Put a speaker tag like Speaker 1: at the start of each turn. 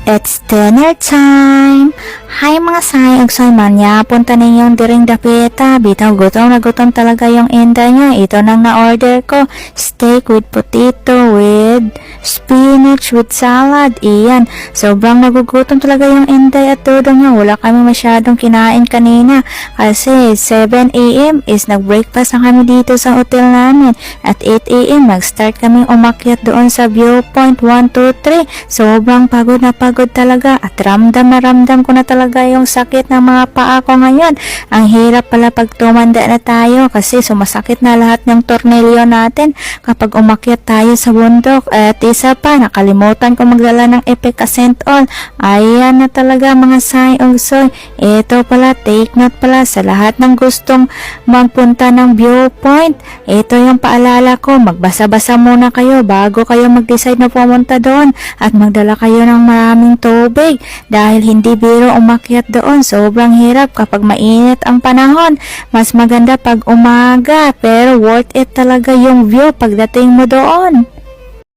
Speaker 1: It's dinner time! Hi mga say, agsoy manya, punta ninyong diring dapita. Bitaw gutom na gutom talaga yung inday nga. Ito nang na-order ko. Steak with potato with spinach with salad. Iyan. Sobrang nagugutom talaga yung inday at dudong nga. Wala kami masyadong kinain kanina. Kasi 7 a.m. is nag-breakfast na kami dito sa hotel namin. At 8 a.m. nag-start kaming umakyat doon sa viewpoint 1, 2, 3. Sobrang pagod na pagod talaga at ramdam na ramdam ko na talaga yung sakit ng mga paa ko ngayon. Ang hirap pala pag tumanda na tayo kasi sumasakit na lahat ng tornilyo natin kapag umakyat tayo sa bundok. At isa pa, nakalimutan ko magdala ng Epic-Ascent All. Ayan na talaga mga say-ugsoy. Ito pala, take note pala sa lahat ng gustong magpunta ng viewpoint. Ito yung paalala ko, magbasa-basa muna kayo bago kayo mag-decide na pumunta doon at magdala kayo ng maraming tubig dahil hindi biro umakyat doon. Sobrang hirap kapag mainit ang panahon. Mas maganda pag umaga pero worth it talaga yung view pagdating mo doon.